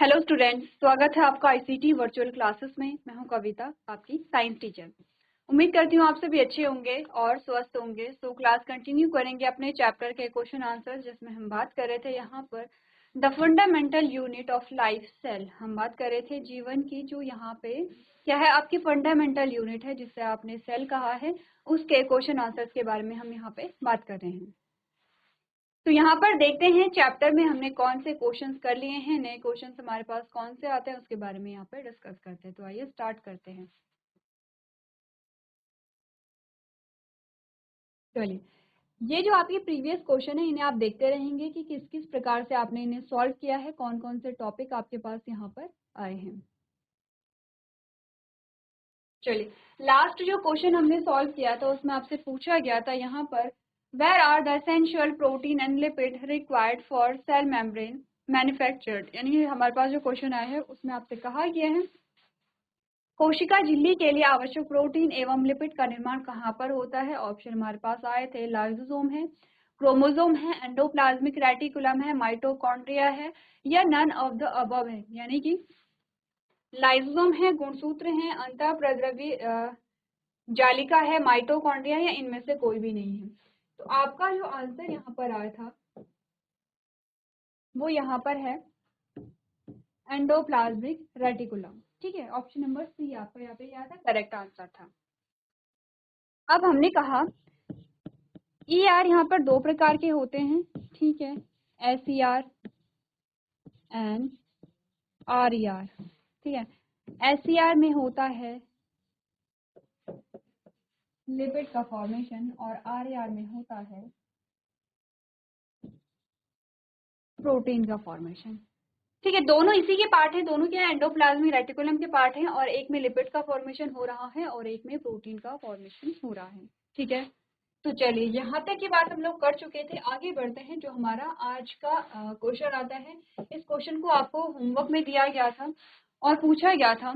Hello students, स्वागत है आपका आईसीटी वर्चुअल क्लासेस में। मैं हूं कविता, आपकी साइंस टीचर। उम्मीद करती हूं आप सभी अच्छे होंगे और स्वस्थ होंगे। सो क्लास कंटिन्यू करेंगे अपने चैप्टर के क्वेश्चन आंसर, जिसमें हम बात कर रहे थे यहाँ पर the fundamental unit of life, cell. हम बात कर रहे थे जीवन की जो यहाँ पे क्या है, आपकी फंडामेंटल यूनिट है, जिससे आपने सेल कहा है, उसके क्वेश्चन आंसर्स के बारे में हम यहाँ पे बात कर रहे हैं। तो यहाँ पर देखते हैं चैप्टर में हमने कौन से क्वेश्चंस कर लिए हैं, नए क्वेश्चंस हमारे पास कौन से आते हैं, उसके बारे में यहाँ पर डिस्कस करते हैं। तो आइए स्टार्ट करते हैं। चलिए, ये जो आपके प्रीवियस क्वेश्चन है, इन्हें आप देखते रहेंगे कि किस किस प्रकार से आपने इन्हें सॉल्व किया है, कौन कौन से टॉपिक आपके पास यहाँ पर आए हैं। चलिए, लास्ट जो क्वेश्चन हमने सॉल्व किया था उसमें आपसे पूछा गया था यहाँ पर where are the essential protein and lipid required for cell membrane manufactured. यानी हमारे पास जो क्वेश्चन आया है उसमें आपसे कहा गया है कोशिका झिल्ली के लिए आवश्यक प्रोटीन एवं लिपिड का निर्माण कहाँ पर होता है। ऑप्शन हमारे पास आए थे, लाइसोसोम है, क्रोमोसोम है, एंडोप्लाज्मिक रेटिकुलम है, माइटोकॉन्ड्रिया है, या नन ऑफ द अबव है। यानी कि लाइसोसोम है, गुणसूत्र है, अंतःप्रद्रवी जालिका है, माइटोकॉन्ड्रिया, या इनमें से कोई भी नहीं है। तो आपका जो आंसर यहाँ पर आया था वो यहाँ पर है एंडोप्लाज्मिक रेटिकुलम। ठीक है, ऑप्शन नंबर सी आपका यहाँ पे आया था, करेक्ट आंसर था। अब हमने कहा ई आर यहाँ पर दो प्रकार के होते हैं, ठीक है, S E R and R E R. ठीक है, एस ई आर में होता है लिपिड का फॉर्मेशन और आर ई आर में होता है प्रोटीन का फॉर्मेशन। ठीक है, दोनों इसी के पार्ट है, दोनों क्या एंडोप्लाज्मिक रेटिकुलम के पार्ट हैं, और एक में लिपिड का फॉर्मेशन हो रहा है और एक में प्रोटीन का फॉर्मेशन हो रहा है। ठीक है, तो चलिए यहाँ तक की बात हम लोग कर चुके थे, आगे बढ़ते हैं। जो हमारा आज का क्वेश्चन आता है, इस क्वेश्चन को आपको होमवर्क में दिया गया था और पूछा गया था।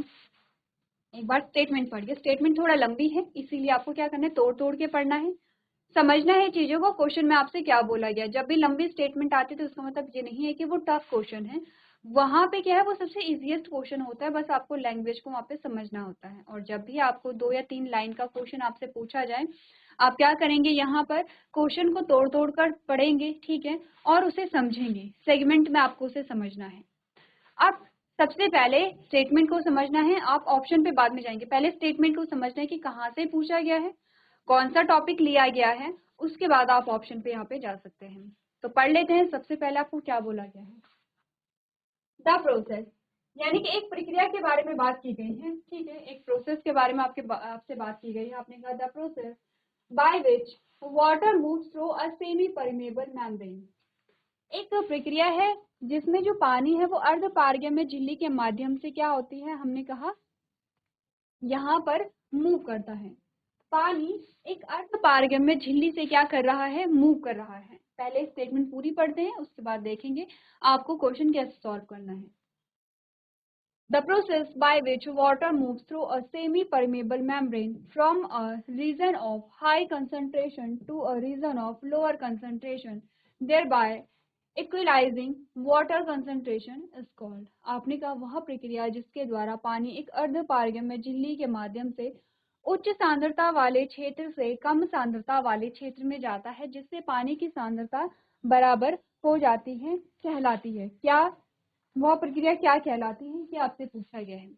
एक बार स्टेटमेंट पढ़िए, स्टेटमेंट थोड़ा लंबी है, इसीलिए आपको क्या करना है, तोड़ तोड़ के पढ़ना है, समझना है चीजों को। क्वेश्चन में आपसे क्या बोला गया, जब भी लंबी स्टेटमेंट आती है तो उसका मतलब ये नहीं है कि वो टफ क्वेश्चन है। वहां पे क्या है, वो सबसे इजीएस्ट क्वेश्चन होता है, बस आपको लैंग्वेज को वहां पे समझना होता है। और जब भी आपको 2 या 3 लाइन का क्वेश्चन आपसे पूछा जाए, आप क्या करेंगे, यहाँ पर क्वेश्चन को तोड़ तोड़ कर पढ़ेंगे, ठीक है, और उसे समझेंगे। सेगमेंट में आपको उसे समझना है। अब सबसे पहले स्टेटमेंट को समझना है, आप ऑप्शन पे बाद में जाएंगे। पहले स्टेटमेंट को समझना है कि कहाँ से पूछा गया है, कौन सा टॉपिक लिया गया है, उसके बाद आप ऑप्शन पे यहाँ पे जा सकते हैं। तो पढ़ लेते हैं। सबसे पहले आपको क्या बोला गया है, द प्रोसेस, यानी कि एक प्रक्रिया के बारे में बात की गई है। ठीक है, एक प्रोसेस के बारे में आपसे बात की गई है। आपने कहा the process by which water moves through a semi permeable membrane. एक प्रक्रिया है जिसमें जो पानी है वो अर्धपारगम्य झिल्ली के माध्यम से क्या होती है, हमने कहा यहाँ पर मूव करता है। पानी एक अर्धपारगम्य झिल्ली से क्या कर रहा है, मूव कर रहा है। पहले स्टेटमेंट पूरी पढ़ते हैं, उसके बाद देखेंगे आपको क्वेश्चन कैसे सॉल्व करना है। The process by which water moves through a semi-permeable membrane from a region of high concentration to a region of lower concentration, thereby equalizing water concentration is called। आपने कहा वह प्रक्रिया जिसके द्वारा पानी एक अर्धपारगम्य झिल्ली के माध्यम से उच्च सांद्रता वाले क्षेत्र से कम सांद्रता वाले क्षेत्र में जाता है, जिससे पानी की सांद्रता बराबर हो जाती है, कहलाती है। क्या वह प्रक्रिया क्या कहलाती है, ये आपसे पूछा गया है।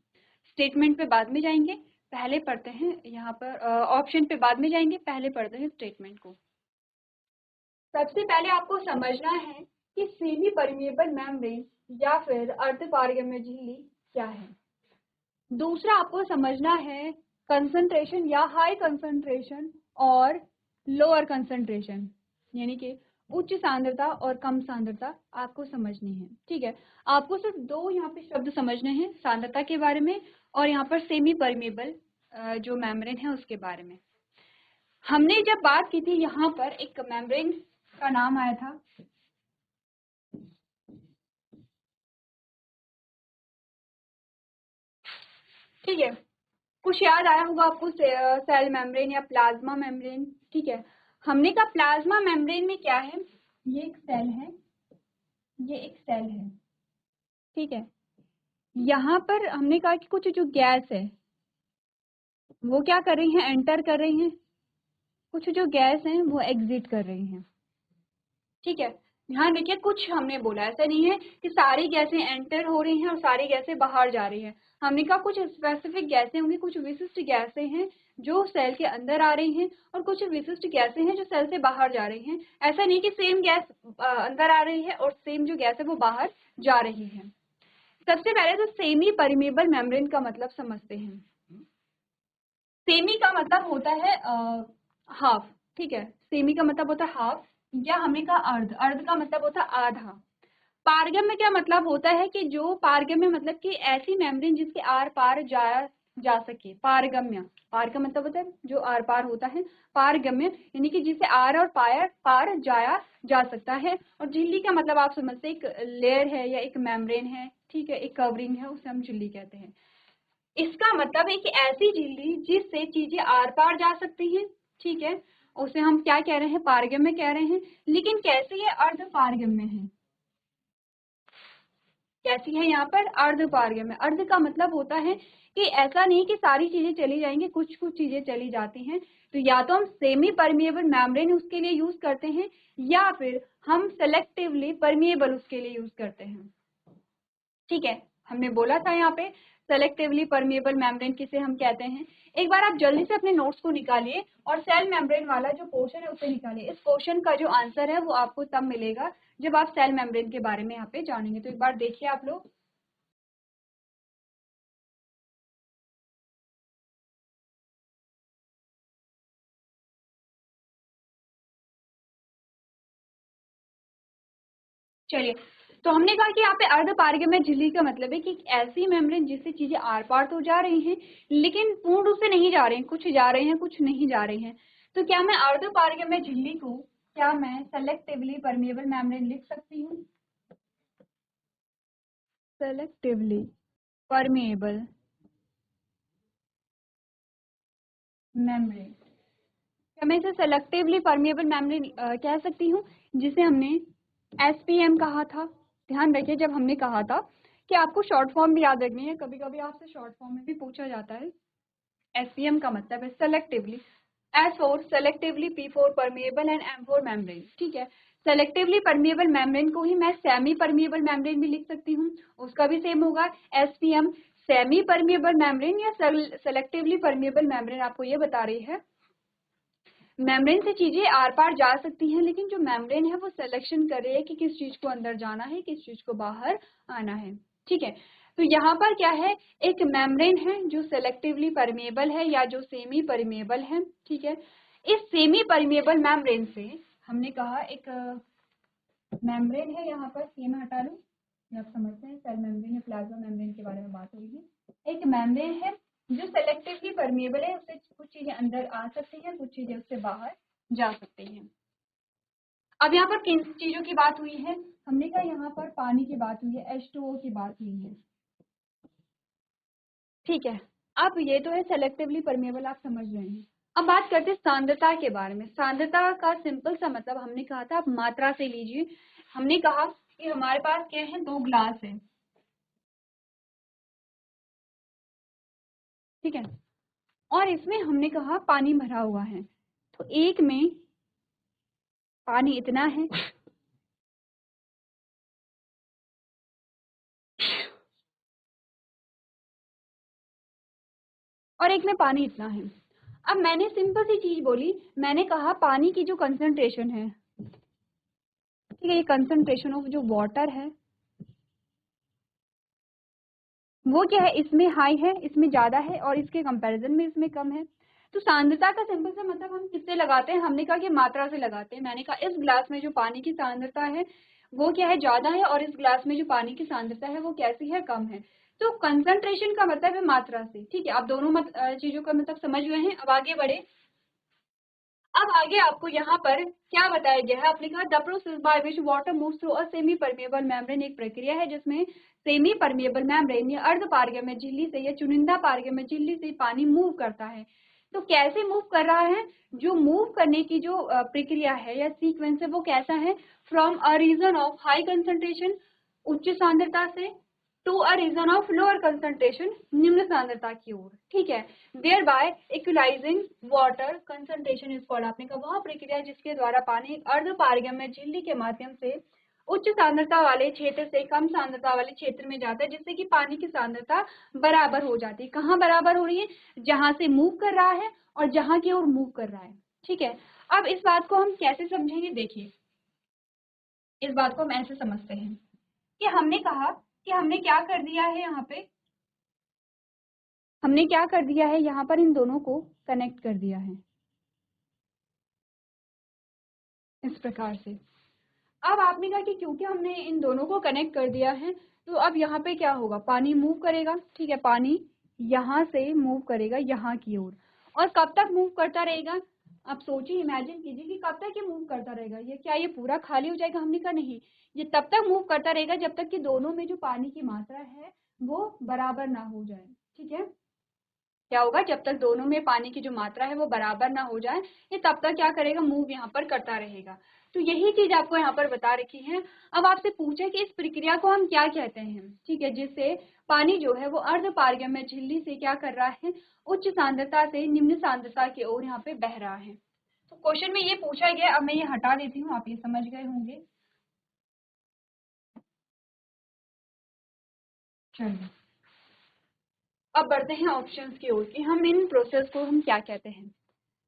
स्टेटमेंट पे बाद में जाएंगे, पहले पढ़ते हैं यहाँ पर ऑप्शन पे बाद में जाएंगे, पहले पढ़ते हैं स्टेटमेंट को। सबसे पहले आपको समझना है कि सेमी परमिएबल मेम्ब्रेन या फिर अर्धपारगम्य झिल्ली क्या है। दूसरा आपको समझना है कंसंट्रेशन या हाई कंसंट्रेशन और लोअर कंसंट्रेशन, यानी कि उच्च सांद्रता और कम सांद्रता आपको समझनी है। ठीक है, आपको सिर्फ दो यहाँ पे शब्द समझने हैं, सांद्रता के बारे में और यहाँ पर सेमी परमेबल जो मेम्ब्रेन है उसके बारे में। हमने जब बात की थी, यहाँ पर एक मेम्ब्रेन का नाम आया था, ठीक है, कुछ याद आया होगा आपको, सेल मेम्ब्रेन या प्लाज्मा मेम्ब्रेन। ठीक है, हमने कहा प्लाज्मा मेम्ब्रेन में क्या है, ये एक सेल है, ये एक सेल है, ठीक है, यहाँ पर हमने कहा कि कुछ जो गैस है वो क्या कर रही है, एंटर कर रही हैं, कुछ जो गैस हैं वो एग्जिट कर रही हैं। ठीक है, ध्यान रखिए कुछ हमने बोला, ऐसा नहीं है कि सारी गैसें एंटर हो रही हैं और सारी गैसें बाहर जा रही हैं। हमने कहा कुछ स्पेसिफिक गैसें होंगी, कुछ विशिष्ट गैसें हैं जो सेल के अंदर आ रही हैं और कुछ विशिष्ट गैसें हैं जो सेल से बाहर जा रही हैं। ऐसा नहीं कि सेम गैस अंदर आ रही है और सेम जो गैस है वो बाहर जा रही है। सबसे पहले तो सेमी परमेबल मेम्ब्रेन का मतलब समझते हैं। सेमी का मतलब होता है हाफ। ठीक है, सेमी का मतलब होता है हाफ, या हमने कहा अर्ध, अर्ध का मतलब होता है आधा। पारगम्य क्या मतलब होता है कि जो पारगम्य मतलब कि ऐसी मेम्ब्रेन जिसके आर पार जाया जा सके। पारगम्य, पार का मतलब होता है जो आर पार होता है, पारगम्य यानी कि जिसे आर और पार जाया जा सकता है। और झिल्ली का मतलब आप समझते हैं एक लेयर है या एक मेम्ब्रेन है, ठीक है, एक कवरिंग है, उसे हम झिल्ली कहते हैं। इसका मतलब है कि ऐसी झिल्ली जिससे चीजें आर पार जा सकती हैं, ठीक है, उसे हम क्या कह रहे हैं, पारगम्य कह रहे हैं। लेकिन कैसी है, अर्ध पारगम्य है। कैसी है यहाँ पर, अर्ध पारगम्य। अर्ध का मतलब होता है कि ऐसा नहीं कि सारी चीजें चली जाएंगी, कुछ कुछ चीजें चली जाती हैं। तो या तो हम सेमी परमिएबल मेम्ब्रेन उसके लिए यूज करते हैं या फिर हम सेलेक्टिवली परमिएबल उसके लिए यूज करते हैं। ठीक है, हमने बोला था यहाँ पे सेलेक्टिवली परमिएबल मेम्ब्रेन किसे हम कहते हैं। एक बार आप जल्दी से अपने नोट्स को निकालिए और सेल मेम्ब्रेन वाला जो पोर्शन है उसे निकालिए। इस क्वेश्चन का जो आंसर है वो आपको तब मिलेगा जब आप सेल मेम्ब्रेन के बारे में यहाँ पे जानेंगे। तो एक बार देखिए आप लोग। चलिए, तो हमने कहा कि यहाँ पे अर्ध पारगम्य झिल्ली का मतलब है कि ऐसी मेम्ब्रेन जिससे चीजें आर पार तो जा रही हैं लेकिन पूर्ण रूप से नहीं जा रही हैं, कुछ जा रहे हैं कुछ नहीं जा रही हैं। तो क्या मैं अर्ध पारगम्य झिल्ली को, क्या मैं सेलेक्टिवली परमिएबल मेम्ब्रेन लिख सकती हूँ? सेलेक्टिवली परमिएबल मेम्ब्रेन, क्या मैं इसे सेलेक्टिवली परमिएबल मेम्ब्रेन कह सकती हूँ, जिसे हमने एसपीएम कहा था। ध्यान रखिए जब हमने कहा था कि आपको शॉर्ट फॉर्म भी याद रखनी है, कभी कभी आपसे शॉर्ट फॉर्म में भी पूछा जाता है। एसपीएम का मतलब है selectively, S for selectively, P for permeable and M for membrane. ठीक है, सेलेक्टिवली परमिएबल मेम्ब्रेन को ही मैं सेमी परमिएबल मेम्ब्रेन भी लिख सकती हूँ, उसका भी सेम होगा एसपीएम। सेमी परमिएबल मेम्ब्रेन या सेलेक्टिवली परमिएबल मेम्ब्रेन आपको ये बता रही है मेम्ब्रेन से चीजें आर पार जा सकती हैं, लेकिन जो मेम्ब्रेन है वो सिलेक्शन कर रही है कि किस चीज को अंदर जाना है, किस चीज को बाहर आना है। ठीक है, तो यहाँ पर क्या है, एक मेम्ब्रेन है जो सेलेक्टिवली परमिएबल है या जो सेमी परमिएबल है। ठीक है, इस सेमी परमिएबल मेम्ब्रेन से हमने कहा एक मेम्ब्रेन है, यहाँ पर सी में हटा लूं, ये आप समझते हैं सेल मेम्ब्रेन या प्लाज्मा मेम्ब्रेन के बारे में बात हो रही है। एक मेम्ब्रेन है जो सेलेक्टिवली परमिएबल है, उससे कुछ चीजें अंदर आ सकती हैं, कुछ चीजें उससे बाहर जा सकती हैं। अब यहाँ पर किन चीजों की बात हुई है, हमने कहा यहाँ पर पानी की बात हुई है, H2O की बात हुई है। ठीक है, अब ये तो है सेलेक्टिवली परमिएबल, आप समझ रहे हैं। अब बात करते हैं सांद्रता के बारे में। सांद्रता का सिंपल सा मतलब हमने कहा था, आप मात्रा से लीजिए। हमने कहा कि हमारे पास क्या है, 2 ग्लास है। ठीक है, और इसमें हमने कहा पानी भरा हुआ है, तो एक में पानी इतना है और एक में पानी इतना है। अब मैंने सिंपल सी चीज बोली, मैंने कहा पानी की जो कंसंट्रेशन है, ठीक है, ये कंसंट्रेशन ऑफ जो वाटर है वो क्या है, इसमें हाई है, इसमें ज्यादा है और इसके कंपैरिजन में इसमें कम है। तो सांद्रता का सिंपल सा मतलब हम किससे लगाते हैं, हमने कहा कि मात्रा से लगाते हैं। मैंने कहा इस ग्लास में जो पानी की सांद्रता है वो क्या है, ज्यादा है, और इस ग्लास में जो पानी की सांद्रता है वो कैसी है, कम है। तो कंसंट्रेशन का मतलब है मात्रा से। ठीक है, आप दोनों चीजों का मतलब समझ गए हैं। अब आगे बढ़े। अब आगे आपको यहाँ पर क्या बताया गया है, आपने कहा the process by which water moves through a semi permeable membrane, एक प्रक्रिया है जिसमें सेमी परमिएबल मेम्ब्रेन या अर्ध पारगम्य झिल्ली से या चुनिंदा पारगम्य झिल्ली से पानी मूव करता है। तो कैसे मूव कर रहा है, जो मूव करने की जो प्रक्रिया है या सीक्वेंस है वो कैसा है, from a region of high concentration, उच्च सांद्रता से, to a region of lower concentration, निम्न सांद्रता की ओर, ठीक है। Whereby equalising water concentration is called, आपने कहा वह प्रक्रिया जिसके द्वारा पानी अर्ध पारगम्य झिल्ली के माध्यम से उच्च सांद्रता वाले क्षेत्र से कम सांद्रता वाले क्षेत्र में जाता है, जिससे कि पानी की सांद्रता बराबर हो जाती है। कहाँ बराबर हो रही है? जहां से मूव कर रहा है और जहां की ओर मूव कर रहा है, ठीक है। अब इस बात को हम कैसे समझेंगे? देखिए, इस बात को हम ऐसे समझते हैं कि हमने कहा कि हमने क्या कर दिया है, यहाँ पे हमने क्या कर दिया है, यहाँ पर इन दोनों को कनेक्ट कर दिया है इस प्रकार से। अब आपने कहा कि क्योंकि हमने इन दोनों को कनेक्ट कर दिया है तो अब यहाँ पे क्या होगा, पानी मूव करेगा, ठीक है। पानी यहाँ से मूव करेगा यहाँ की ओर, और कब तक मूव करता रहेगा? आप सोचिए, इमेजिन कीजिए कि कब तक ये मूव करता रहेगा। ये क्या ये पूरा खाली हो जाएगा? हमने कहा नहीं, ये तब तक मूव करता रहेगा जब तक कि दोनों में जो पानी की मात्रा है वो बराबर ना हो जाए, ठीक है। क्या होगा? जब तक दोनों में पानी की जो मात्रा है वो बराबर ना हो जाए, ये तब तक क्या करेगा? मूव यहाँ पर करता रहेगा। तो यही चीज आपको यहाँ पर बता रखी है। अब आपसे पूछा कि इस प्रक्रिया को हम क्या कहते हैं, ठीक है, जिससे पानी जो है वो अर्ध पारगम्य झिल्ली से क्या कर रहा है, उच्च सांद्रता से निम्न सांद्रता की ओर यहाँ पे बह रहा है। तो क्वेश्चन में ये पूछा गया। अब मैं ये हटा देती हूँ, आप ये समझ गए होंगे। चलिए, अब बढ़ते हैं ऑप्शंस की ओर कि हम इन प्रोसेस को हम क्या कहते हैं।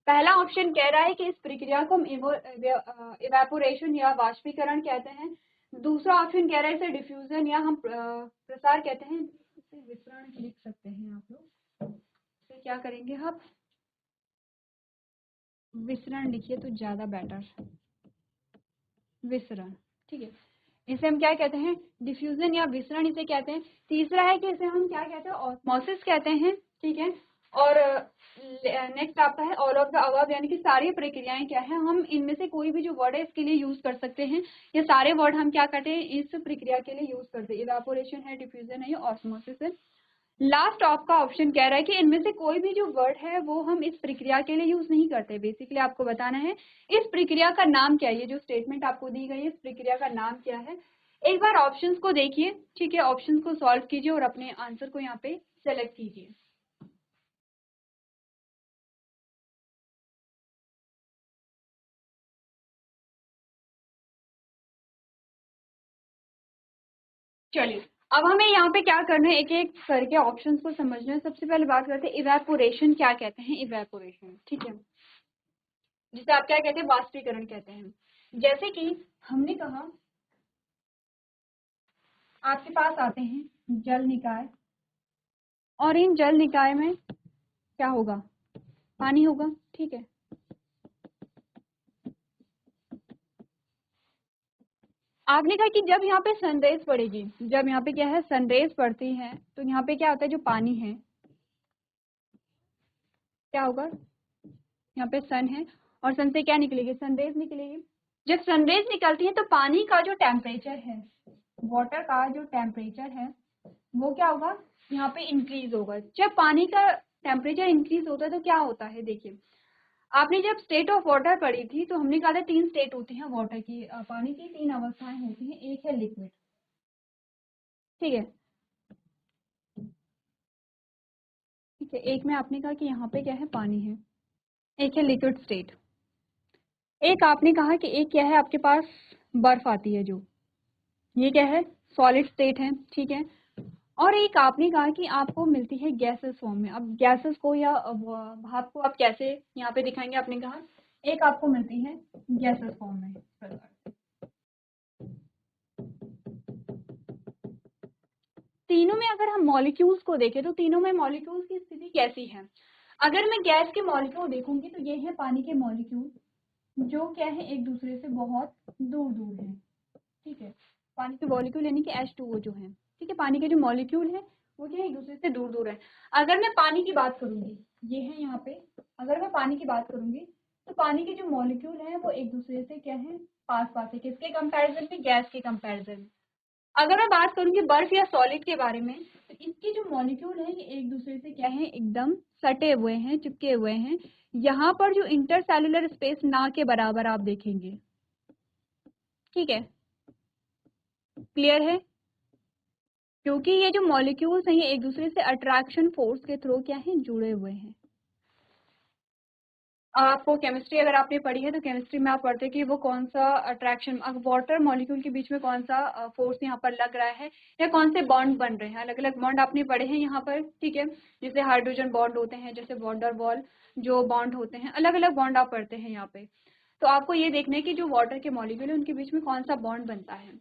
पहला ऑप्शन कह रहा है कि इस प्रक्रिया को हम इवेपोरेशन या वाष्पीकरण कहते हैं। दूसरा ऑप्शन कह रहा है इसे डिफ्यूजन या हम प्रसार कहते हैं। इसे विसरण लिख सकते हैं आप लोग। इसे क्या करेंगे आप? विसरण लिखिए तो ज्यादा बेटर, विसरण, ठीक है। इसे हम क्या कहते हैं? डिफ्यूजन या विसरण इसे कहते हैं। तीसरा है कि इसे हम क्या कहते हैं? ऑस्मोसिस कहते हैं, ठीक है। और नेक्स्ट आपका है ऑल ऑफ द अबव, यानी कि सारी प्रक्रियाएं क्या है, हम इनमें से कोई भी जो वर्ड है इसके लिए यूज कर सकते हैं। ये सारे वर्ड हम क्या करते हैं इस प्रक्रिया के लिए यूज करते हैं। इवेपोरेशन है, डिफ्यूजन है, ऑस्मोसिस है। लास्ट आपका ऑप्शन कह रहा है कि इनमें से कोई भी जो वर्ड है वो हम इस प्रक्रिया के लिए यूज नहीं करते। बेसिकली आपको बताना है इस प्रक्रिया का नाम क्या है। ये जो स्टेटमेंट आपको दी गई है इस प्रक्रिया का नाम क्या है। एक बार ऑप्शंस को देखिए, ठीक है, ऑप्शंस को सॉल्व कीजिए और अपने आंसर को यहाँ पे सेलेक्ट कीजिए। चलिए, अब हमें यहाँ पे क्या करना है, एक एक करके ऑप्शंस को समझना है। सबसे पहले बात करते हैं इवेपोरेशन क्या कहते हैं। इवेपोरेशन, ठीक है, जिसे आप क्या कहते हैं? वाष्पीकरण कहते हैं। जैसे कि हमने कहा आपके पास आते हैं जल निकाय, और इन जल निकाय में क्या होगा? पानी होगा, ठीक है। आपने कहा कि जब यहाँ पे सनरेज पड़ेगी, जब यहाँ पे क्या है सनरेज पड़ती है, तो यहाँ पे क्या होता है जो पानी है क्या होगा? यहाँ पे सन है और सन से क्या निकलेगी? सनरेज निकलेगी। जब सनरेज निकलती है तो पानी का जो टेम्परेचर है, वाटर का जो टेम्परेचर है वो क्या होगा? यहाँ पे इंक्रीज होगा। जब पानी का टेम्परेचर इंक्रीज होता है तो क्या होता है? देखिए, आपने जब स्टेट ऑफ वाटर पढ़ी थी तो हमने कहा था 3 स्टेट होती हैं वाटर की, पानी की 3 अवस्थाएं होती हैं। एक है लिक्विड, ठीक है, ठीक है। एक में आपने कहा कि यहाँ पे क्या है? पानी है। एक है लिक्विड स्टेट। एक आपने कहा कि एक क्या है आपके पास? बर्फ आती है जो, ये क्या है? सॉलिड स्टेट है, ठीक है। और एक आपने कहा कि आपको मिलती है गैसेस फॉर्म में। अब गैसेस को या भाप को आप कैसे यहाँ पे दिखाएंगे? आपने कहा एक आपको मिलती है गैसेस फॉर्म में। तीनों में अगर हम मॉलिक्यूल्स को देखें तो तीनों में मॉलिक्यूल्स की स्थिति कैसी है? अगर मैं गैस के मॉलिक्यूल देखूंगी तो ये है पानी के मॉलिक्यूल जो क्या है एक दूसरे से बहुत दूर दूर है, ठीक है। पानी के मॉलिक्यूल यानी कि H2O जो है, ठीक है, पानी के जो मॉलिक्यूल है वो क्या है एक दूसरे से दूर दूर है। अगर मैं पानी की बात करूंगी, ये है यहाँ पे, अगर मैं पानी की बात करूंगी तो पानी के जो मॉलिक्यूल है वो एक दूसरे से क्या है? पास पास है। किसके कंपैरिजन में? गैस के कंपैरिजन में। अगर मैं बात करूंगी बर्फ या सॉलिड के बारे में तो इसके जो मॉलिक्यूल है ये एक दूसरे से क्या है? एकदम सटे हुए हैं, चिपके हुए हैं। यहाँ पर जो इंटरसेल्युलर स्पेस ना के बराबर आप देखेंगे, ठीक है, क्लियर है? क्योंकि ये जो मॉलिक्यूल्स हैं ये एक दूसरे से अट्रैक्शन फोर्स के थ्रू क्या है, जुड़े हुए हैं। आपको केमिस्ट्री अगर आपने पढ़ी है तो केमिस्ट्री में आप पढ़ते हैं कि वो कौन सा अट्रैक्शन, वाटर मॉलिक्यूल के बीच में कौन सा फोर्स यहाँ पर लग रहा है, या कौन से बॉन्ड बन रहे हैं। अलग अलग बॉन्ड आपने पढ़े हैं यहाँ पर, ठीक है। जैसे हाइड्रोजन बॉन्ड होते हैं, जैसे वॉन्डर वॉल जो बॉन्ड होते हैं, अलग अलग बॉन्ड आप पढ़ते हैं यहाँ पे। तो आपको ये देखना है कि जो वाटर के मॉलिक्यूल है उनके बीच में कौन सा बॉन्ड बनता है।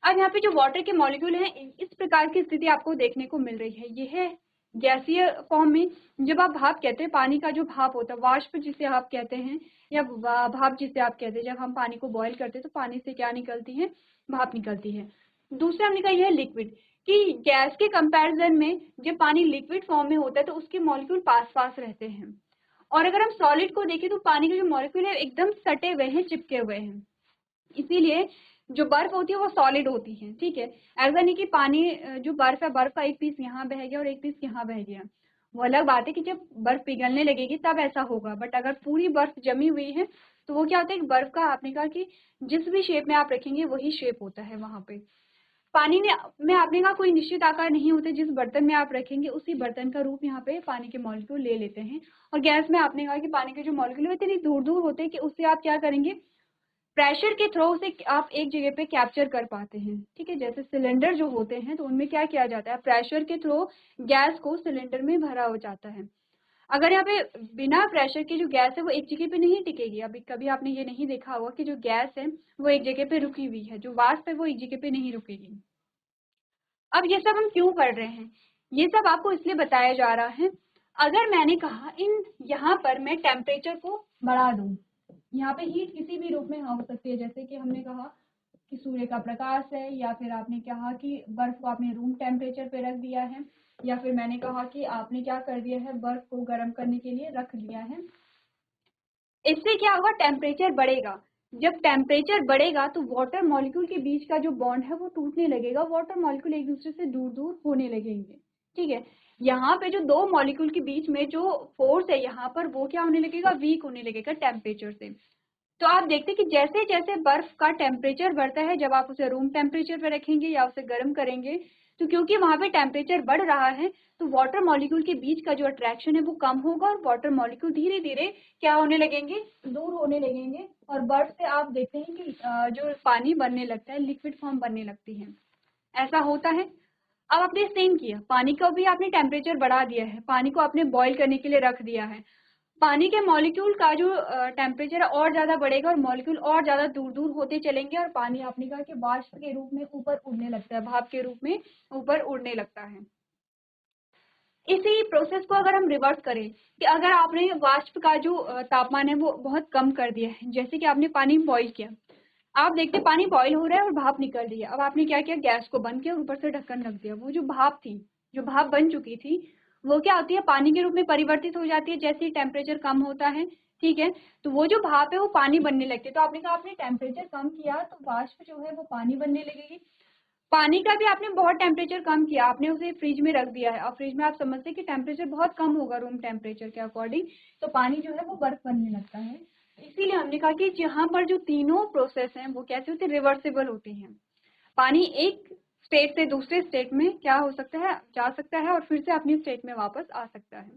अब यहाँ पे जो वाटर के मॉलिक्यूल है इस प्रकार की स्थिति आपको देखने को मिल रही है। ये है गैसीय फॉर्म में। जब आप भाप कहते हैं, पानी का जो भाप होता है, वाष्प जिसे आप कहते हैं, या भाप जिसे आप कहते हैं, जब हम पानी को बॉईल करते हैं तो पानी से क्या निकलती है, भाप निकलती है। दूसरा हमने कहा यह है लिक्विड, कि गैस के कंपैरिजन में जब पानी लिक्विड फॉर्म में होता है तो उसके मॉलिक्यूल पास पास रहते हैं। और अगर हम सॉलिड को देखें तो पानी के जो मॉलिक्यूल है एकदम सटे हुए हैं, चिपके हुए हैं। इसीलिए जो बर्फ होती है वो सॉलिड होती है, ठीक है। ऐसा नहीं कि पानी जो बर्फ है, बर्फ का एक पीस यहाँ बह गया और एक पीस यहाँ बह गया। वो अलग बात है कि जब बर्फ पिघलने लगेगी तब ऐसा होगा, बट अगर पूरी बर्फ जमी हुई है तो वो क्या होता है कि बर्फ का, आपने कहा कि जिस भी शेप में आप रखेंगे वही शेप होता है वहां पे। पानी में आपने कहा कोई निश्चित आकार नहीं होते, जिस बर्तन में आप रखेंगे उसी बर्तन का रूप यहाँ पे पानी के मॉलिक्यूल ले लेते हैं। और गैस में आपने कहा कि पानी के जो मॉलिक्यूल है इतनी दूर दूर होते हैं कि उससे आप क्या करेंगे, प्रेशर के थ्रू उसे आप एक जगह पे कैप्चर कर पाते हैं, ठीक है। जैसे सिलेंडर जो होते हैं तो उनमें क्या किया जाता है, प्रेशर के थ्रू गैस को सिलेंडर में भरा हो जाता है। अगर यहाँ पे बिना प्रेशर की जो गैस है वो एक जगह पे नहीं टिकेगी। अभी कभी आपने ये नहीं देखा होगा कि जो गैस है वो एक जगह पे रुकी हुई है, जो वाष्प है वो एक जगह पे नहीं रुकेगी। अब ये सब हम क्यों कर रहे हैं, ये सब आपको इसलिए बताया जा रहा है। अगर मैंने कहा इन यहाँ पर मैं टेम्परेचर को बढ़ा दूं, यहाँ पे हीट किसी भी रूप में हो सकती है, जैसे कि हमने कहा कि सूर्य का प्रकाश है, या फिर आपने कहा कि बर्फ को आपने रूम टेम्परेचर पे रख दिया है, या फिर मैंने कहा कि आपने क्या कर दिया है, बर्फ को गर्म करने के लिए रख दिया है। इससे क्या होगा, टेम्परेचर बढ़ेगा। जब टेम्परेचर बढ़ेगा तो वाटर मॉलिक्यूल के बीच का जो बॉन्ड है वो टूटने लगेगा, वाटर मॉलिक्यूल एक दूसरे से दूर दूर होने लगेंगे, ठीक है। यहाँ पे जो दो मॉलिक्यूल के बीच में जो फोर्स है यहाँ पर वो क्या होने लगेगा, वीक होने लगेगा टेम्परेचर से। तो आप देखते हैं कि जैसे जैसे बर्फ का टेम्परेचर बढ़ता है, जब आप उसे रूम टेम्परेचर पे रखेंगे या उसे गर्म करेंगे, तो क्योंकि वहां पे टेम्परेचर बढ़ रहा है तो वाटर मॉलिक्यूल के बीच का जो अट्रैक्शन है वो कम होगा और वाटर मॉलिक्यूल धीरे धीरे क्या होने लगेंगे, दूर होने लगेंगे। और बर्फ से आप देखते हैं कि जो पानी बनने लगता है, लिक्विड फॉर्म बनने लगती है, ऐसा होता है। अब आपने सेम किया, पानी का भी आपने टेम्परेचर बढ़ा दिया है, पानी को आपने बॉईल करने के लिए रख दिया है। पानी के मॉलिक्यूल का जो टेम्परेचर और ज्यादा बढ़ेगा और मॉलिक्यूल और ज्यादा दूर दूर होते चलेंगे, और पानी आपने कहा कि वाष्प के रूप में ऊपर उड़ने लगता है, भाप के रूप में ऊपर उड़ने लगता है। इसी प्रोसेस को अगर हम रिवर्स करें कि अगर आपने वाष्प का जो तापमान है वो बहुत कम कर दिया है, जैसे कि आपने पानी बॉईल किया, आप देखते पानी बॉईल हो रहा है और भाप निकल रही है। अब आपने क्या किया, गैस को बंद किया और ऊपर से ढक्कन रख दिया। वो जो भाप थी, जो भाप बन चुकी थी, वो क्या होती है, पानी के रूप में परिवर्तित हो जाती है जैसे ही टेम्परेचर कम होता है, ठीक है। तो वो जो भाप है वो पानी बनने लगती है। तो आपने कहा आपने टेम्परेचर कम किया तो वाष्प जो है वो पानी बनने लगेगी। पानी का भी आपने बहुत टेम्परेचर कम किया, आपने उसे फ्रिज में रख दिया है, और फ्रिज में आप समझते हैं कि टेम्परेचर बहुत कम होगा रूम टेम्परेचर के अकॉर्डिंग, तो पानी जो है वो बर्फ बनने लगता है। इसीलिए हमने कहा कि यहाँ पर जो तीनों प्रोसेस हैं वो कैसे होते हैं, रिवर्सिबल होती हैं। पानी एक स्टेट से दूसरे स्टेट में क्या हो सकता है, जा सकता है, और फिर से अपनी स्टेट में वापस आ सकता है।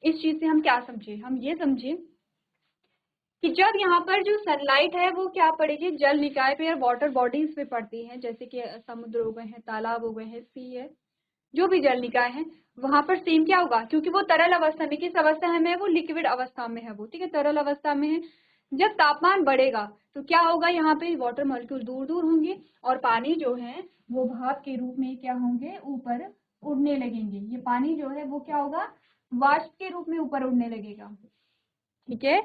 इस चीज से हम क्या समझे, हम ये समझे कि जब यहाँ पर जो सनलाइट है वो क्या पड़ेगी, जल निकाय पे या वाटर बॉडीज पे पड़ती है, जैसे कि समुद्र हो गए हैं, तालाब हो गए हैं, सी है, जो भी जल निकाय है, वहां पर सेम क्या होगा, क्योंकि वो तरल अवस्था में, किस अवस्था में है, वो लिक्विड अवस्था में है वो, ठीक है, तरल अवस्था में है। जब तापमान बढ़ेगा तो क्या होगा, यहाँ पे वाटर मॉलिक्यूल दूर दूर होंगे और पानी जो है वो भाप के रूप में क्या होंगे, ऊपर उड़ने लगेंगे। ये पानी जो है वो क्या होगा, वाष्प के रूप में ऊपर उड़ने लगेगा, ठीक है।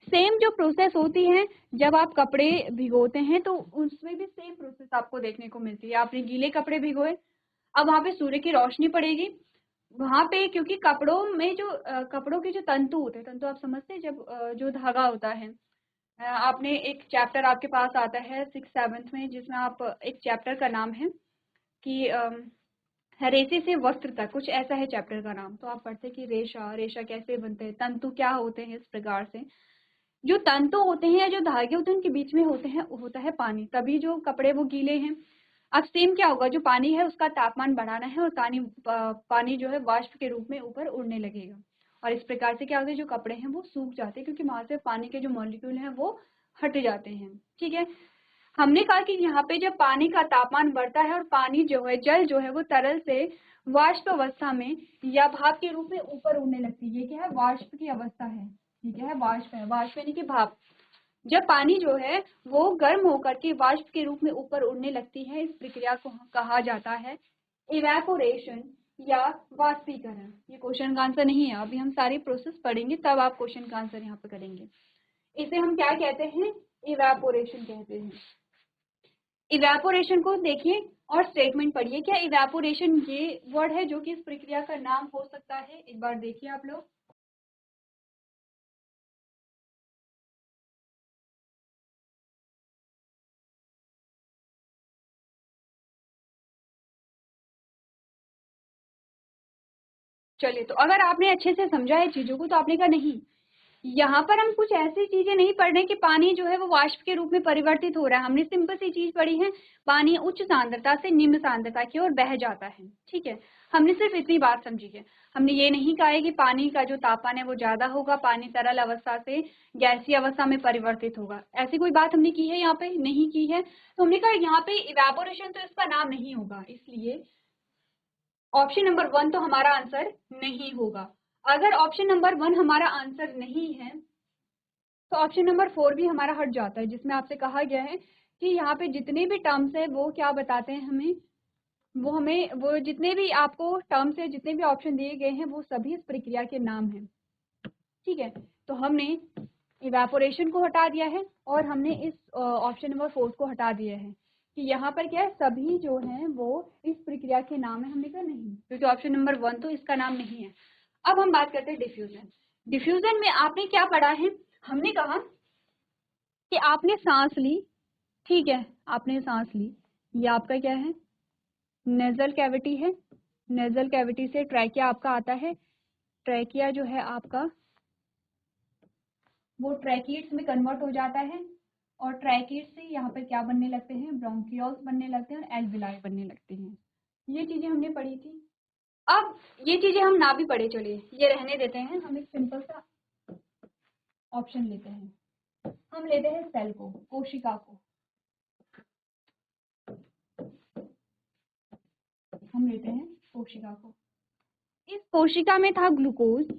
सेम जो प्रोसेस होती है जब आप कपड़े भिगोते हैं तो उसमें भी सेम प्रोसेस आपको देखने को मिलती है। आपने गीले कपड़े भिगोए, अब वहां पे सूर्य की रोशनी पड़ेगी, वहां पे क्योंकि कपड़ों में जो कपड़ों के जो तंतु होते हैं, तंतु आप समझते हैं, जब जो धागा होता है, आपने एक चैप्टर आपके पास आता है 6th 7th में, जिसमें आप एक चैप्टर का नाम है कि रेशे से वस्त्र तक, कुछ ऐसा है चैप्टर का नाम। तो आप पढ़ते हैं कि रेशा, रेशा कैसे बनते हैं, तंतु क्या होते हैं, इस प्रकार से जो तंतु होते हैं, जो धागे होते हैं, उनके बीच में होते हैं, होता है पानी, तभी जो कपड़े वो गीले हैं। अब सेम क्या होगा, जो पानी है उसका तापमान बढ़ाना है और पानी जो है वाष्प के रूप में ऊपर उड़ने लगेगा, और इस प्रकार से क्या होता है, जो कपड़े हैं वो सूख जाते हैं क्योंकि वहां से पानी के जो मॉलिक्यूल हैं वो हट जाते हैं। ठीक है, हमने कहा कि यहाँ पे जब पानी का तापमान बढ़ता है और पानी जो है, जल जो है वो तरल से वाष्प अवस्था में या भाप के रूप में ऊपर उड़ने लगती है। ये क्या है, वाष्प की अवस्था है। ये क्या है, वाष्प है, वाष्प यानी कि भाप। जब पानी जो है वो गर्म होकर के वाष्प के रूप में ऊपर उड़ने लगती है, इस प्रक्रिया को कहा जाता है इवेपोरेशन या वाष्पीकरण। ये क्वेश्चन का आंसर नहीं है, अभी हम सारी प्रोसेस पढ़ेंगे तब आप क्वेश्चन का आंसर यहाँ पे करेंगे। इसे हम क्या कहते हैं, इवेपोरेशन कहते हैं। इवेपोरेशन को देखिए और स्टेटमेंट पढ़िए। क्या इवेपोरेशन ये वर्ड है जो कि इस प्रक्रिया का नाम हो सकता है? एक बार देखिए आप लोग। चलिए, तो अगर आपने अच्छे से समझा है चीजों को तो आपने कहा नहीं, यहाँ पर हम कुछ ऐसी चीजें नहीं पढ़ रहे कि पानी जो है वो वाष्प के रूप में परिवर्तित हो रहा है। हमने सिंपल सी चीज पढ़ी है, पानी उच्च सांद्रता से निम्न सांद्रता की ओर बह जाता है। ठीक है, हमने सिर्फ इतनी बात समझी है। हमने ये नहीं कहा है कि पानी का जो तापमान है वो ज्यादा होगा, पानी तरल अवस्था से गैसीय अवस्था में परिवर्तित होगा, ऐसी कोई बात हमने की है यहाँ पे? नहीं की है। तो हमने कहा यहाँ पे इवेपोरेशन तो इसका नाम नहीं होगा, इसलिए ऑप्शन नंबर 1 तो हमारा आंसर नहीं होगा। अगर ऑप्शन नंबर 1 हमारा आंसर नहीं है तो ऑप्शन नंबर 4 भी हमारा हट जाता है, जिसमें आपसे कहा गया है कि यहाँ पे जितने भी टर्म्स है वो क्या बताते हैं हमें, वो जितने भी आपको टर्म्स है, जितने भी ऑप्शन दिए गए हैं वो सभी इस प्रक्रिया के नाम हैं। ठीक है, तो हमने इवेपोरेशन को हटा दिया है और हमने इस ऑप्शन नंबर 4 को हटा दिया है कि यहाँ पर क्या है, सभी जो हैं वो इस प्रक्रिया के नाम है। हमने कहा नहीं, क्योंकि ऑप्शन नंबर 1 तो इसका नाम नहीं है। अब हम बात करते हैं डिफ्यूजन। डिफ्यूजन में आपने क्या पढ़ा है? हमने कहा कि आपने सांस ली, ठीक है, आपने सांस ली, ये आपका क्या है, नेजल कैविटी है। नेजल कैविटी से ट्रैकिया आपका आता है। ट्रैकिया जो है आपका वो ट्रैकिड्स में कन्वर्ट हो जाता है और ट्रैकिड से यहाँ पर क्या बनने लगते हैं, ब्रोंकियोल्स बनने लगते हैं और एल्विलाई बनने लगती हैं। ये चीजें हमने पढ़ी थी। अब ये चीजें हम ना भी पढ़े, चलिए ये रहने देते हैं, हम एक सिंपल सा ऑप्शन लेते हैं। हम लेते हैं सेल को, कोशिका को। हम लेते हैं कोशिका को। इस कोशिका में था ग्लूकोज।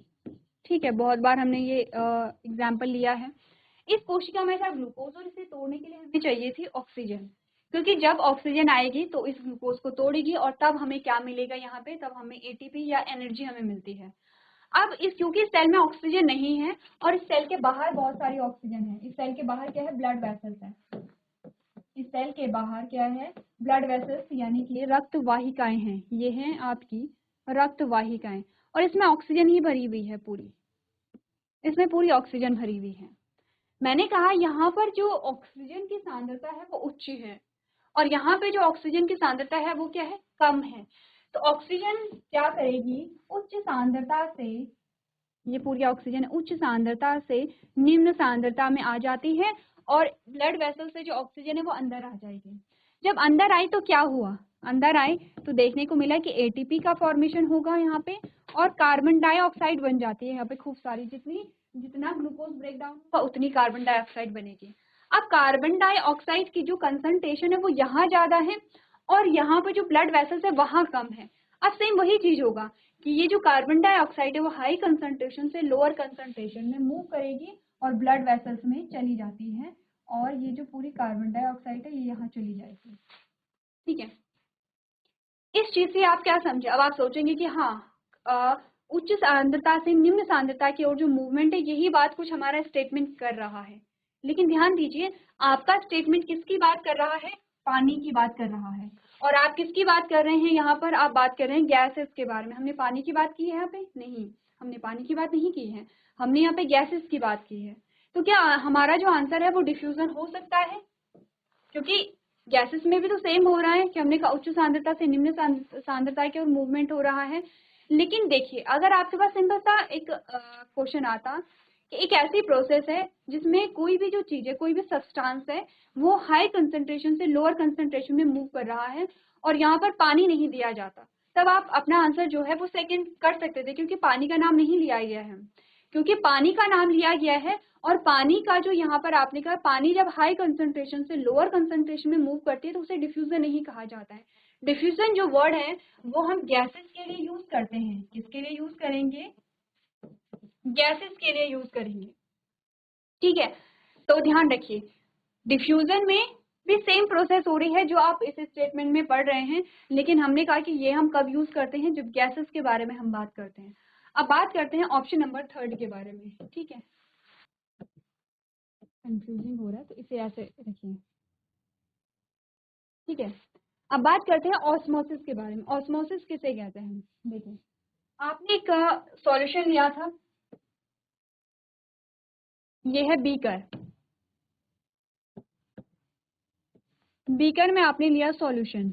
ठीक है, बहुत बार हमने ये एग्जाम्पल लिया है। इस कोशिका में था ग्लूकोज और इसे तोड़ने के लिए हमें चाहिए थी ऑक्सीजन, क्योंकि जब ऑक्सीजन आएगी तो इस ग्लूकोज को तोड़ेगी और तब हमें क्या मिलेगा यहाँ पे, तब हमें एटीपी या एनर्जी हमें मिलती है। अब इस क्योंकि सेल में ऑक्सीजन नहीं है और इस सेल के बाहर बहुत सारी ऑक्सीजन है, इस सेल के बाहर क्या है, ब्लड वेसल्स है। इस सेल के बाहर क्या है, ब्लड वेसल्स यानी कि रक्त वाहिकाएं हैं। ये हैं आपकी रक्त वाहिकाएं और इसमें ऑक्सीजन ही भरी हुई है पूरी, इसमें पूरी ऑक्सीजन भरी हुई है। मैंने कहा यहाँ पर जो ऑक्सीजन की सांद्रता है वो उच्च है और यहाँ पे जो ऑक्सीजन की सांद्रता है वो क्या है, कम है। तो ऑक्सीजन क्या करेगी, उच्च सांद्रता से, ये पूरी ऑक्सीजन उच्च सांद्रता से निम्न सांद्रता में आ जाती है और ब्लड वेसल से जो ऑक्सीजन है वो अंदर आ जाएगी। जब अंदर आई तो क्या हुआ, अंदर आई तो देखने को मिला कि एटीपी का फॉर्मेशन होगा यहाँ पे और कार्बन डाइऑक्साइड बन जाती है यहाँ पे खूब सारी, जितना ग्लूकोज ब्रेक डाउन होगा उतनी कार्बन डाइऑक्साइड बनेगी। अब कार्बन डाइऑक्साइड की जो कंसंट्रेशन है वो यहाँ ज्यादा है और यहाँ पे जो ब्लड वेसल्स है वहां कम है। अब सेम वही चीज होगा कि ये जो कार्बन डाइऑक्साइड है वो हाई कंसंट्रेशन से लोअर कंसंट्रेशन में मूव करेगी और ब्लड वेसल्स में चली जाती है और ये जो पूरी कार्बन डाइऑक्साइड है ये यहाँ चली जाएगी। ठीक है, इस चीज से आप क्या समझे? अब आप सोचेंगे कि हाँ, उच्च सांद्रता से निम्न सांद्रता की ओर जो मूवमेंट है यही बात कुछ हमारा स्टेटमेंट कर रहा है, लेकिन ध्यान दीजिए आपका स्टेटमेंट किसकी बात कर रहा है, पानी की बात कर रहा है। और आप किसकी बात कर रहे हैं यहाँ पर, आप बात कर रहे हैं गैसेस के बारे में। हमने पानी की बात की है यहाँ पे? नहीं, हमने पानी की बात नहीं की है, हमने यहाँ पे गैसेस की बात की है। तो क्या हमारा जो आंसर है वो डिफ्यूजन हो सकता है? क्योंकि गैसेस में भी तो सेम हो रहा है कि हमने कहा उच्च सांद्रता से निम्न सांद्रता की ओर मूवमेंट हो रहा है। लेकिन देखिए अगर आपके पास सिंपल सा एक क्वेश्चन आता कि एक ऐसी प्रोसेस है जिसमें कोई भी जो चीज है, कोई भी सब्सटेंस है, वो हाई कंसंट्रेशन से लोअर कंसंट्रेशन में मूव कर रहा है और यहाँ पर पानी नहीं दिया जाता, तब आप अपना आंसर जो है वो सेकंड कर सकते थे, क्योंकि पानी का नाम नहीं लिया गया है। क्योंकि पानी का नाम लिया गया है और पानी का जो यहाँ पर आपने कहा, पानी जब हाई कंसंट्रेशन से लोअर कंसंट्रेशन में मूव करती है तो उसे डिफ्यूजन नहीं कहा जाता है। डिफ्यूजन जो वर्ड है वो हम गैसेस के लिए यूज करते हैं। किसके लिए यूज करेंगे? गैसेस के लिए यूज करेंगे। ठीक है, तो ध्यान रखिए डिफ्यूजन में भी सेम प्रोसेस हो रही है जो आप इस स्टेटमेंट में पढ़ रहे हैं, लेकिन हमने कहा कि ये हम कब यूज करते हैं? जब गैसेस के बारे में हम बात करते हैं। अब बात करते हैं ऑप्शन नंबर 3 के बारे में। ठीक है, कंफ्यूजिंग हो रहा है तो इसे ऐसे रखिए। ठीक है, अब बात करते हैं ऑस्मोसिस के बारे में। ऑस्मोसिस किसे कहते हैं? देखिए, आपने एक सॉल्यूशन लिया था, ये है बीकर। बीकर में आपने लिया सॉल्यूशन,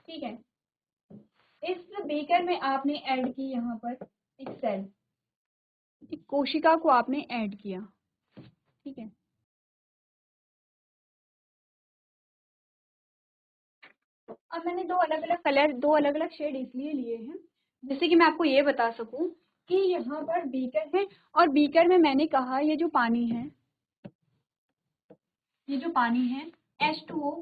ठीक है। इस बीकर में आपने ऐड की यहाँ पर एक सेल, एक कोशिका को आपने ऐड किया। ठीक है, अब मैंने दो अलग अलग कलर, दो अलग अलग शेड इसलिए लिए हैं जिससे कि मैं आपको ये बता सकूं कि यहाँ पर बीकर है और बीकर में मैंने कहा ये जो पानी है, ये जो पानी है H2O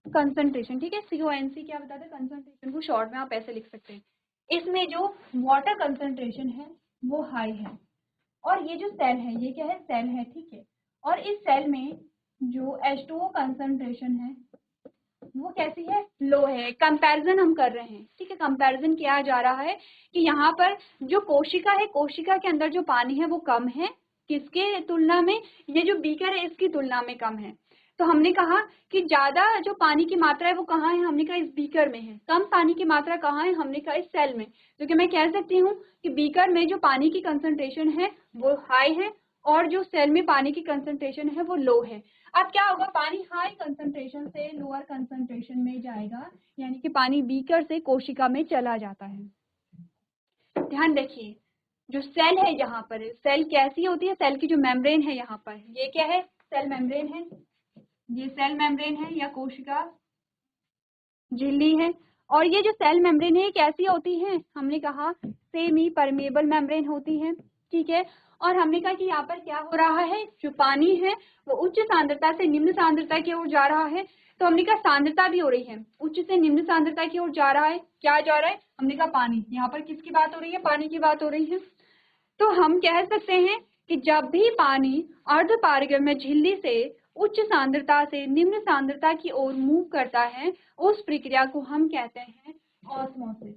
कंसंट्रेशन, ठीक है, CONC क्या बताते हैं? कंसंट्रेशन को शॉर्ट में आप ऐसे लिख सकते हैं। इसमें जो वाटर कंसंट्रेशन है वो हाई है और ये जो सेल है ये क्या है? सेल है। ठीक है, और इस सेल में जो H2O कंसंट्रेशन है वो कैसी है? लो है। कंपैरिजन हम कर रहे हैं। ठीक है, कंपैरिजन किया जा रहा है कि यहाँ पर जो कोशिका है, कोशिका के अंदर जो पानी है वो कम है, किसके तुलना में? ये जो बीकर है इसकी तुलना में कम है। तो हमने कहा कि ज्यादा जो पानी की मात्रा है वो कहाँ है? हमने कहा इस बीकर में है। कम पानी की मात्रा कहाँ है? हमने कहा इस सेल में। तो क्या मैं कह सकती हूँ कि बीकर में जो पानी की कंसंट्रेशन है वो हाई है और जो सेल में पानी की कंसंट्रेशन है वो लो है। अब क्या होगा? पानी हाई कंसंट्रेशन से लोअर कंसंट्रेशन में जाएगा, यानी कि पानी बीकर से कोशिका में चला जाता है। ध्यान रखिए, जो सेल है यहाँ पर, सेल कैसी होती है? सेल की जो मेम्ब्रेन है यहाँ पर, ये क्या है? सेल मेम्ब्रेन है। ये सेल मेम्ब्रेन है या कोशिका झिल्ली है। और ये जो सेल मेम्ब्रेन है ये कैसी होती है? हमने कहा सेमी परमेबल मेम्ब्रेन होती है। ठीक है, और हमने कहा कि यहाँ पर क्या हो रहा है? जो पानी है वो उच्च सांद्रता से निम्न सांद्रता की ओर जा रहा है। तो हमने कहा सांद्रता भी हो रही है, उच्च से निम्न सांद्रता की ओर जा रहा है। क्या जा रहा है? हमने कहा पानी। यहाँ पर किसकी बात हो रही है? पानी की बात हो रही है। तो हम कह सकते हैं कि जब भी पानी अर्ध पारगम्य झिल्ली से उच्च सांद्रता से निम्न सांद्रता की ओर मूव करता है, उस प्रक्रिया को हम कहते हैं ऑस्मोसिस।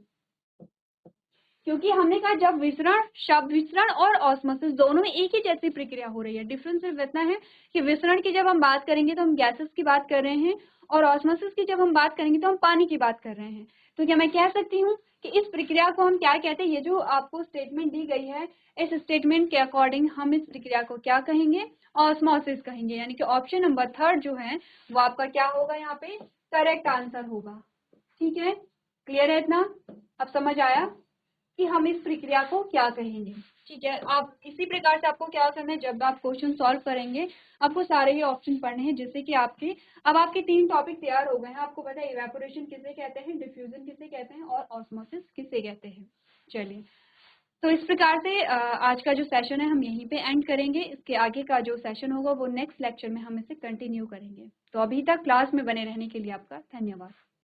क्योंकि हमने कहा जब विसरण, शब्द विसरण और ऑस्मोसिस दोनों में एक ही जैसी प्रक्रिया हो रही है। डिफरेंस सिर्फ इतना है कि विसरण की जब हम बात करेंगे तो हम गैसेस की बात कर रहे हैं और ऑस्मोसिस की जब हम बात करेंगे तो हम पानी की बात कर रहे हैं। तो क्या मैं कह सकती हूँ कि इस प्रक्रिया को हम क्या कहते हैं? ये जो आपको स्टेटमेंट दी गई है, इस स्टेटमेंट के अकॉर्डिंग हम इस प्रक्रिया को क्या कहेंगे? ऑस्मोसिस कहेंगे। यानी कि ऑप्शन नंबर 3 जो है वो आपका क्या होगा? यहाँ पे करेक्ट आंसर होगा। ठीक है, क्लियर है इतना? अब समझ आया कि हम इस प्रक्रिया को क्या कहेंगे? ठीक है, आप इसी प्रकार से आपको क्या करना है, जब आप क्वेश्चन सॉल्व करेंगे आपको सारे ही ऑप्शन पढ़ने हैं, जिससे कि आपके अब आपके 3 टॉपिक तैयार हो गए हैं। आपको पता है इवेपोरेशन किसे कहते हैं, डिफ्यूजन किसे कहते हैं और ऑस्मोसिस किसे कहते हैं। चलिए, तो इस प्रकार से आज का जो सेशन है हम यहीं पे एंड करेंगे। इसके आगे का जो सेशन होगा वो नेक्स्ट लेक्चर में हम इसे कंटिन्यू करेंगे। तो अभी तक क्लास में बने रहने के लिए आपका धन्यवाद।